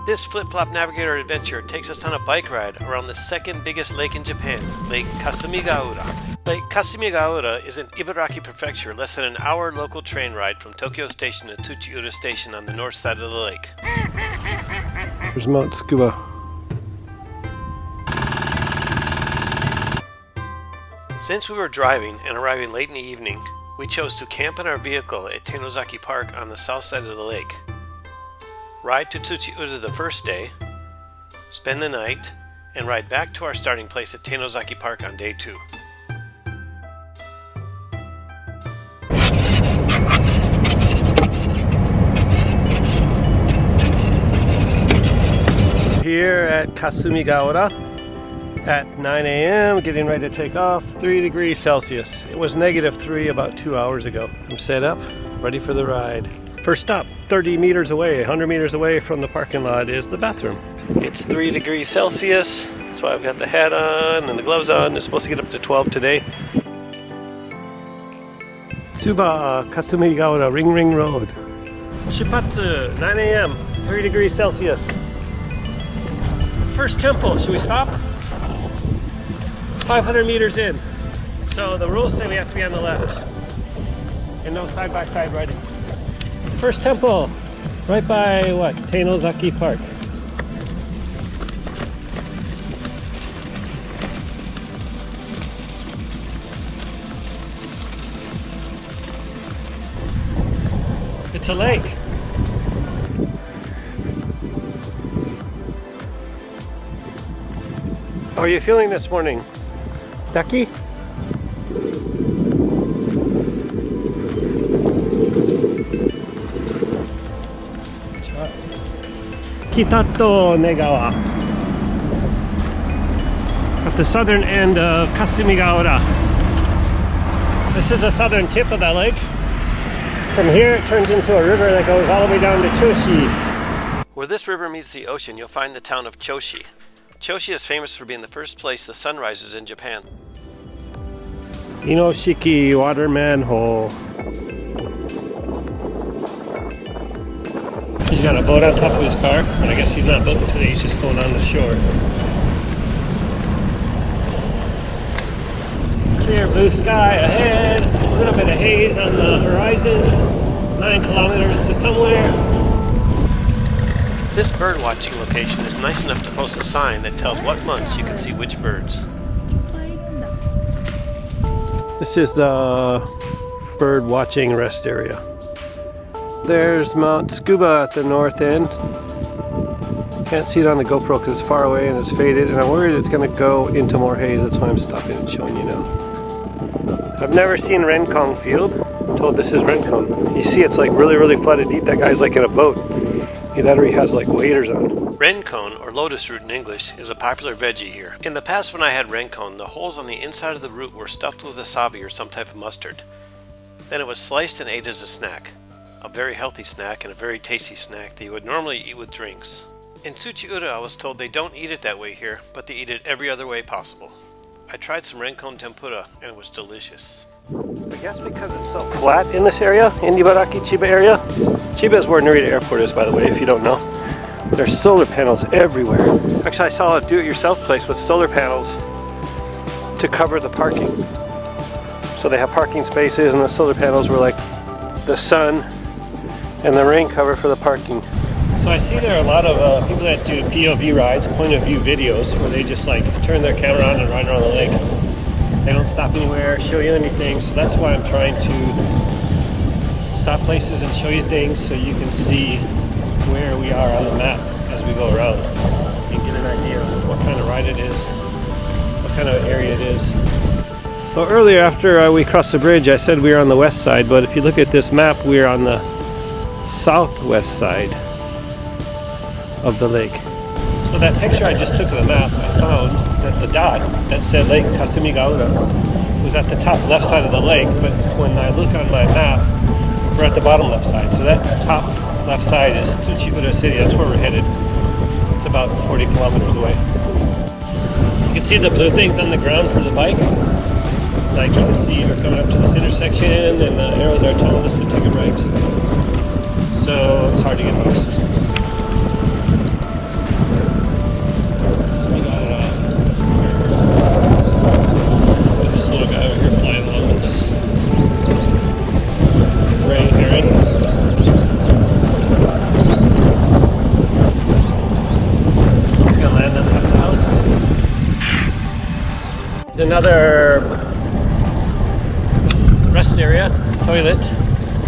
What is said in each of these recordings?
This Flip Flop Navigator adventure takes us on a bike ride around the second biggest lake in Japan, Lake Kasumigaura. Lake Kasumigaura is in Ibaraki Prefecture, less than an hour local train ride from Tokyo Station to Tsuchiura Station on the north side of the lake. There's Mount Tsukuba. Since we were driving and arriving late in the evening, we chose to camp in our vehicle at Tenozaki Park on the south side of the lake. Ride to Tsuchiura the first day, spend the night, and ride back to our starting place at Tenozaki Park on day 2. Here at Kasumigaura at 9 a.m. getting ready to take off. 3 degrees Celsius. It was -3 about 2 hours ago. I'm set up, ready for the ride. First stop, 30 meters away, 100 meters away from the parking lot is the bathroom. It's 3 degrees Celsius, so I've got the hat on and the gloves on. It's supposed to get up to 12 today. Tsuba Kasumigaura Ring Ring Road. Shippatsu, 9 a.m., 3 degrees Celsius. First temple, should we stop? 500 meters in. So the rules say we have to be on the left. And no side-by-side riding. First temple, right by what? Tenozaki Park. It's a lake. How are you feeling this morning? Ducky? Kitato Negawa. At the southern end of Kasumigaura. This is the southern tip of that lake. From here it turns into a river that goes all the way down to Choshi. Where this river meets the ocean, you'll find the town of Choshi. Choshi is famous for being the first place the sun rises in Japan. Inoshiki water manhole. He's got a boat on top of his car, but I guess he's not boating today, he's just going on the shore. Clear blue sky ahead, a little bit of haze on the horizon, 9 kilometers to somewhere. This bird watching location is nice enough to post a sign that tells what months you can see which birds. This is the bird watching rest area. There's Mount Tsukuba at the north end. Can't see it on the GoPro because it's far away and it's faded, and I'm worried it's going to go into more haze. That's why I'm stopping and showing you now. I've never seen Rencon Field. I'm told this is Rencon. You see it's like really flooded deep. That guy's like in a boat. Either he has like waders on. Rencon, or lotus root in English, is a popular veggie here. In the past when I had rencon, the holes on the inside of the root were stuffed with wasabi or some type of mustard. Then it was sliced and ate as a snack. A very healthy snack and a very tasty snack that you would normally eat with drinks. In Tsuchiura I was told they don't eat it that way here, but they eat it every other way possible. I tried some rencon tempura and it was delicious. I guess because it's so flat in this area, in the Ibaraki Chiba area. Chiba is where Narita Airport is, by the way, if you don't know. There's solar panels everywhere. Actually, I saw a do-it-yourself place with solar panels to cover the parking. So they have parking spaces and the solar panels were like the sun and the rain cover for the parking. So I see there are a lot of people that do POV rides, point of view videos, where they just like turn their camera on and ride around the lake. They don't stop anywhere, show you anything, so that's why I'm trying to stop places and show you things so you can see where we are on the map as we go around and get an idea of what kind of ride it is, what kind of area it is. Well, earlier after we crossed the bridge I said we were on the west side, but if you look at this map we're on the southwest side of the lake. So that picture I just took of the map, I found that the dot that said Lake Kasumigaura was at the top left side of the lake, but when I look on my map, we're at the bottom left side. So that top left side is Tsuchiura City, that's where we're headed. It's about 40 kilometers away. You can see the blue things on the ground for the bike. Like you can see we're coming up to this intersection and the arrows are telling us to take a right. So it's hard to get lost. There's another rest area, toilet.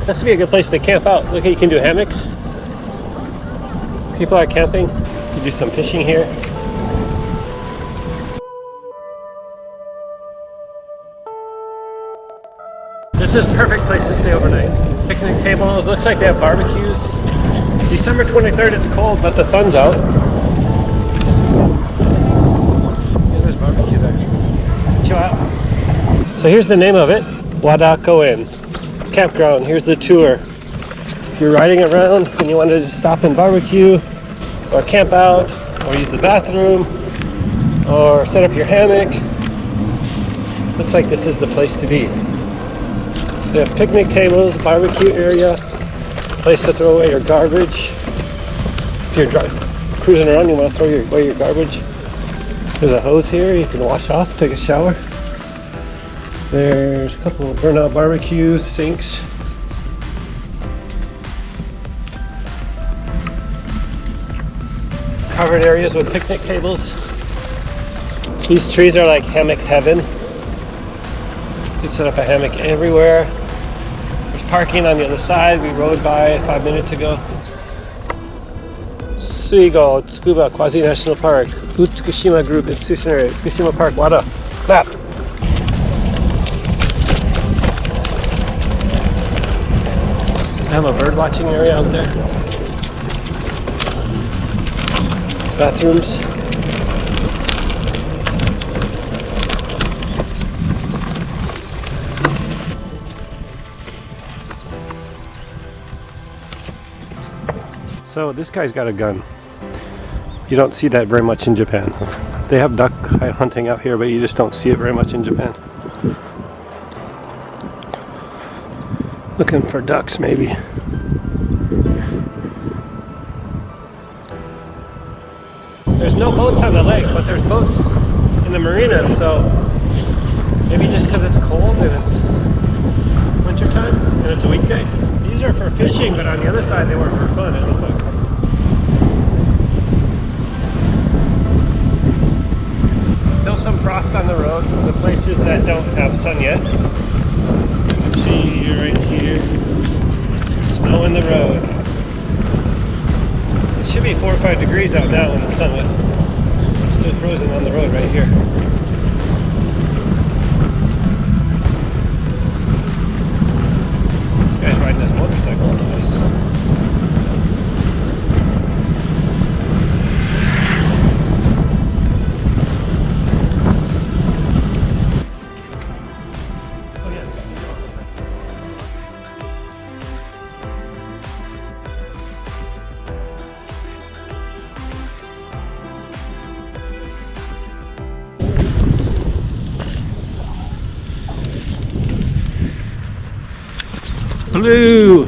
This would be a good place to camp out. Look, you can do hammocks. People are camping. You do some fishing here. This is a perfect place to stay overnight. Picnic tables, looks like they have barbecues. December 23rd, it's cold, but the sun's out. Yeah, there's barbecue there. Chill out. So here's the name of it, Wadako Inn. Campground, here's the tour. If you're riding around and you want to just stop and barbecue, or camp out, or use the bathroom, or set up your hammock, looks like this is the place to be. They have picnic tables, barbecue area, place to throw away your garbage. If you're cruising around, you want to throw away your garbage. There's a hose here you can wash off, take a shower. There's a couple of burnout barbecues, sinks. Covered areas with picnic tables. These trees are like hammock heaven. You can set up a hammock everywhere. There's parking on the other side. We rode by 5 minutes ago. Suigo, Tsukuba, Quasi-National Park. Utsukushima Group Institution Area. Tsukushima Park, Wada. Map. I have a bird watching area out there. Bathrooms. So this guy's got a gun. You don't see that very much in Japan. They have duck hunting out here, but you just don't see it very much in Japan. Looking for ducks, maybe. There's no boats on the lake, but there's boats in the marina, so maybe just because it's cold and it's wintertime and it's a weekday. These are for fishing, but on the other side they were for fun, it looked like. Still some frost on the road for the places that don't have sun yet. You can see right here, snow in the road. It should be 4 or 5 degrees out now in the sun, but it's still frozen on the road right here. This guy's riding his motorcycle on the ice. Blue!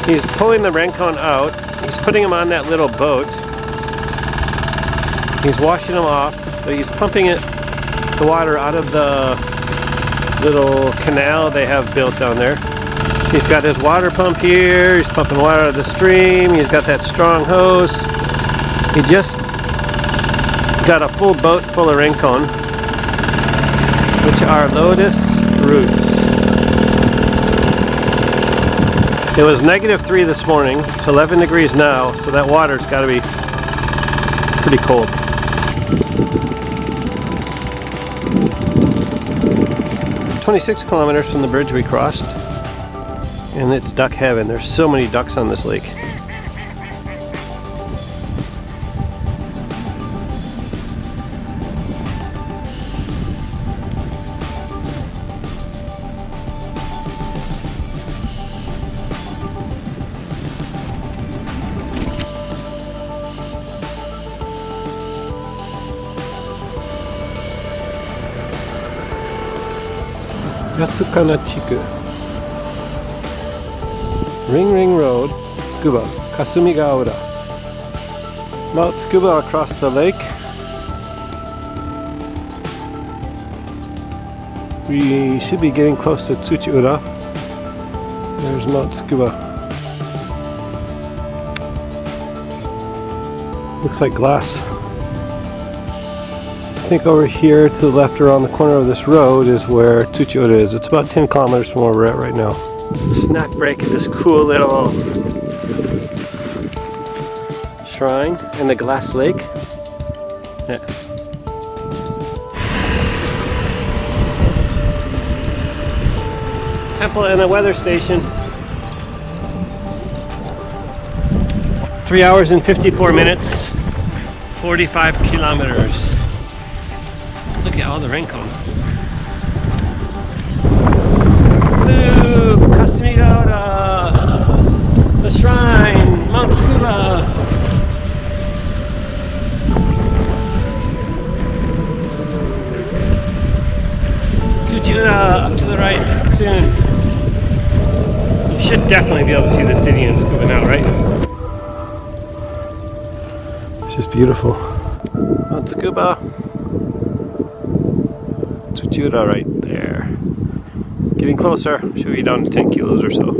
He's pulling the Renkon out. He's putting him on that little boat. He's washing him off. So he's pumping the water out of the little canal they have built down there. He's got his water pump here. He's pumping water out of the stream. He's got that strong hose. He just got a full boat full of Renkon, which are lotus roots. It was -3 this morning. It's 11 degrees now, so that water's got to be pretty cold. It's 26 kilometers from the bridge we crossed, and it's duck heaven. There's so many ducks on this lake. Yasukana-chiku. Ring Ring Road, Tsukuba, Kasumigaura. Mount Tsukuba across the lake. We should be getting close to Tsuchiura. There's Mount Tsukuba. Looks like glass. I think over here to the left around the corner of this road is where Tsuchiura is. It's about 10 kilometers from where we're at right now. Snack break at this cool little shrine in the glass lake. Yeah. Temple and a weather station. 3 hours and 54 minutes, 45 kilometers. Look at all the rincon. Ooh, Kasumigaura, the shrine, Mount Tsukuba. Tsuchiura up to the right soon. You should definitely be able to see the city in Tsukuba now, right? It's just beautiful. Mount Tsukuba. Tsuchiura right there. Getting closer, should be down to 10 kilos or so.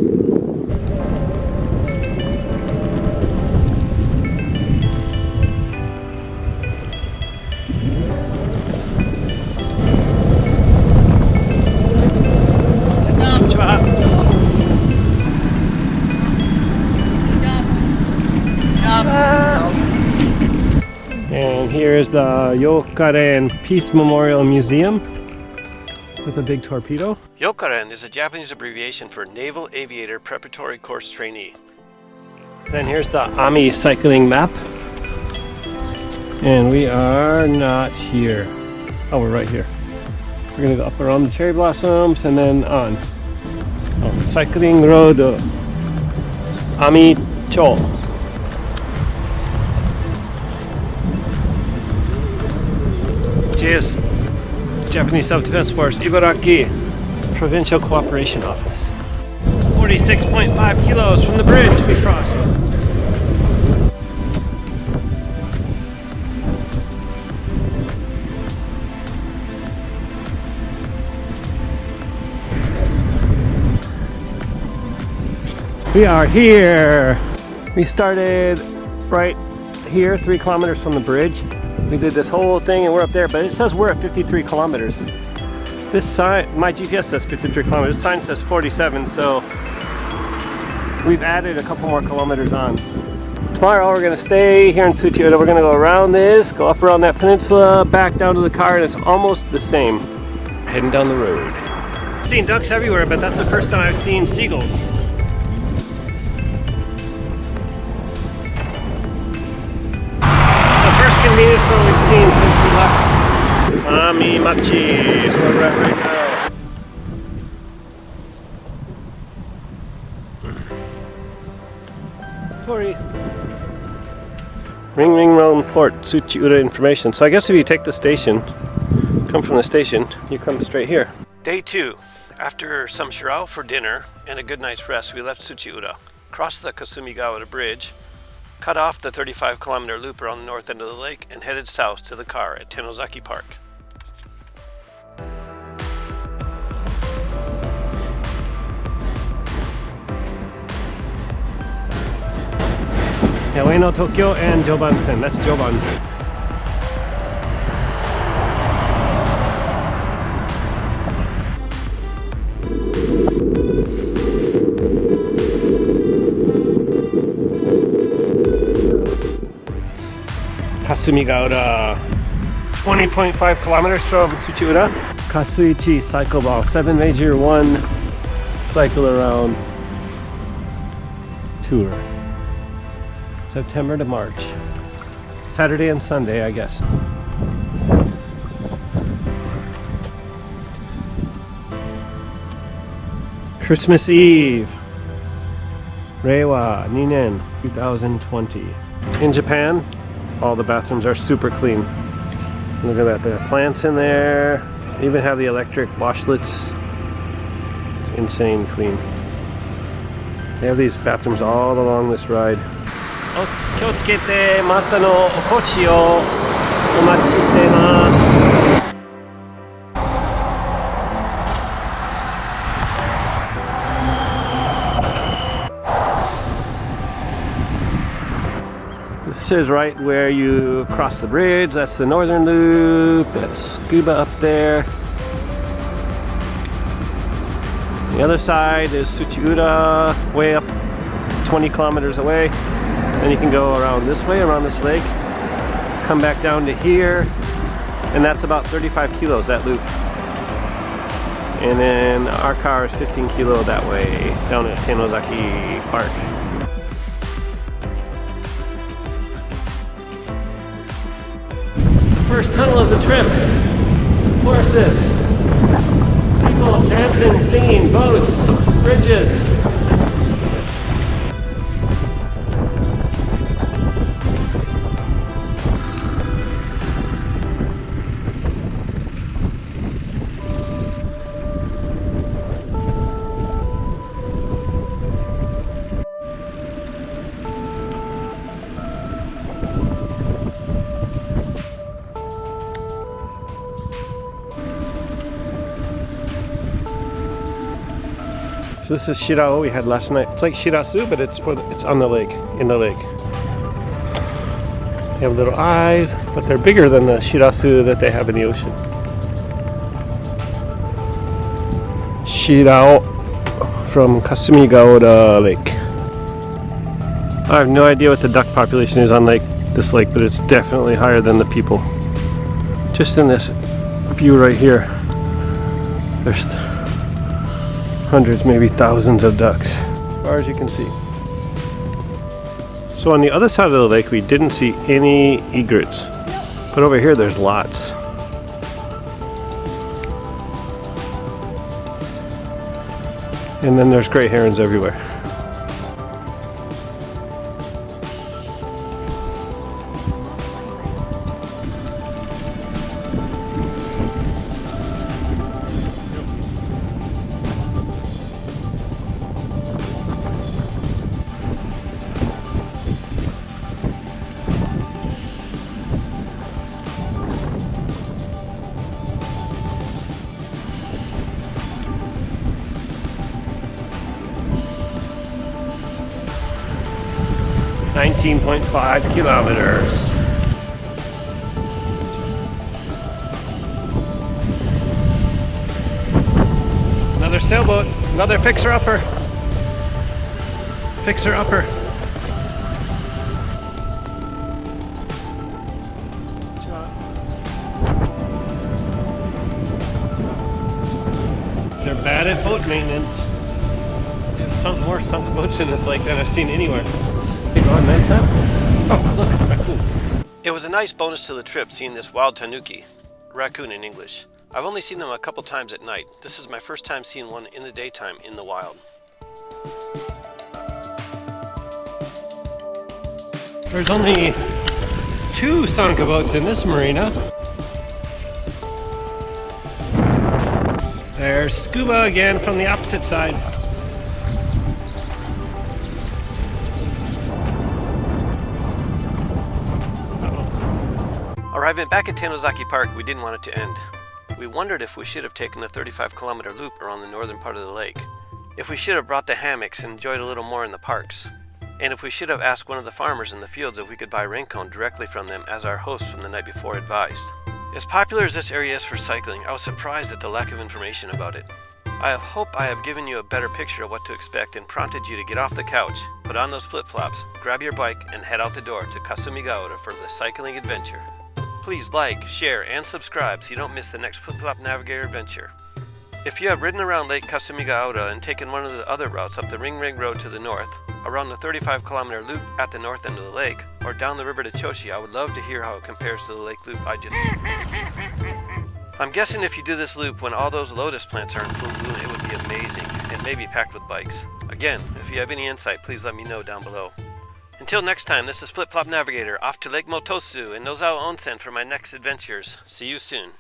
And here is the Yokaren Peace Memorial Museum with a big torpedo. Yokaren is a Japanese abbreviation for Naval Aviator Preparatory Course Trainee. Then here's the Ami cycling map. And we are not here. Oh, we're right here. We're gonna go up around the cherry blossoms and then on. Oh, cycling road Ami Cho. Which is Japanese Self-Defense Force, Ibaraki Provincial Cooperation Office. 46.5 kilos from the bridge we crossed. We are here. We started right here, 3 kilometers from the bridge. We did this whole thing and we're up there, but it says we're at 53 kilometers. This sign, my GPS says 53 kilometers, this sign says 47, so we've added a couple more kilometers on. Tomorrow we're gonna stay here in Tsuchiura. We're gonna go around this, go up around that peninsula, back down to the car, and it's almost the same. Heading down the road. I've seen ducks everywhere, but that's the first time I've seen seagulls. Convenience store we've seen since we left Ami Machi is where we're at right now. Tori. Ring Ring Road Port, Tsuchiura information. So I guess if you take the station, come from the station, you come straight here. Day 2. After some shirao for dinner and a good night's rest, we left Tsuchiura, crossed the Kasumigaura bridge, cut off the 35-kilometer loop around the north end of the lake, and headed south to the car at Tenozaki Park. Ueno Tokyo and Joban-sen. That's Joban. Kasumigaura, 20.5 kilometers from Tsuchiura. Kasuichi cycle ball, 7 major, 1 cycle around tour. September to March. Saturday and Sunday, I guess. Christmas Eve. Reiwa Ninen 2020. In Japan, all the bathrooms are super clean. Look at that, there are plants in there. They even have the electric washlets. insane clean. They have these bathrooms all along this ride. 気をつけて、またのお越しをお待ちしています。This is right where you cross the bridge. That's the northern loop. That's Tsukuba up there. The other side is Tsuchiura, way up 20 kilometers away. Then you can go around this way, around this lake, come back down to here, and that's about 35 kilos, that loop. And then our car is 15 kilo that way, down at Tenozaki Park. First tunnel of the trip. Horses. People dancing, singing, boats, bridges. So this is Shirao we had last night. It's like Shirasu, but it's on the lake, in the lake. They have little eyes, but they're bigger than the Shirasu that they have in the ocean. Shirao from Kasumigaura Lake. I have no idea what the duck population is on this lake, but it's definitely higher than the people. Just in this view right here, there's hundreds, maybe thousands of ducks, as far as you can see. So on the other side of the lake we didn't see any egrets, but over here there's lots. And then there's great herons everywhere. .5 kilometers. Another sailboat, another fixer-upper. Fixer-upper. They're bad at boat maintenance. There's some more sunk boats in this lake than I've seen anywhere. On nighttime? Oh, look, raccoon. It was a nice bonus to the trip seeing this wild tanuki, raccoon in English. I've only seen them a couple times at night. This is my first time seeing one in the daytime in the wild. There's only 2 sunk boats in this marina. There's Tsukuba again from the opposite side. Arriving back at Tenozaki Park, we didn't want it to end. We wondered if we should have taken the 35-kilometer loop around the northern part of the lake, if we should have brought the hammocks and enjoyed a little more in the parks, and if we should have asked one of the farmers in the fields if we could buy raincone directly from them as our host from the night before advised. As popular as this area is for cycling, I was surprised at the lack of information about it. I hope I have given you a better picture of what to expect and prompted you to get off the couch, put on those flip-flops, grab your bike, and head out the door to Kasumigaura for the cycling adventure. Please like, share, and subscribe so you don't miss the next Flip Flop Navigator adventure. If you have ridden around Lake Kasumigaura and taken one of the other routes up the Ring Road to the north, around the 35-kilometer loop at the north end of the lake, or down the river to Choshi, I would love to hear how it compares to the lake loop I did. I'm guessing if you do this loop when all those lotus plants are in full bloom, it would be amazing, and maybe packed with bikes. Again, if you have any insight, please let me know down below. Until next time, this is Flip Flop Navigator, off to Lake Motosu and Nozawa Onsen for my next adventures. See you soon.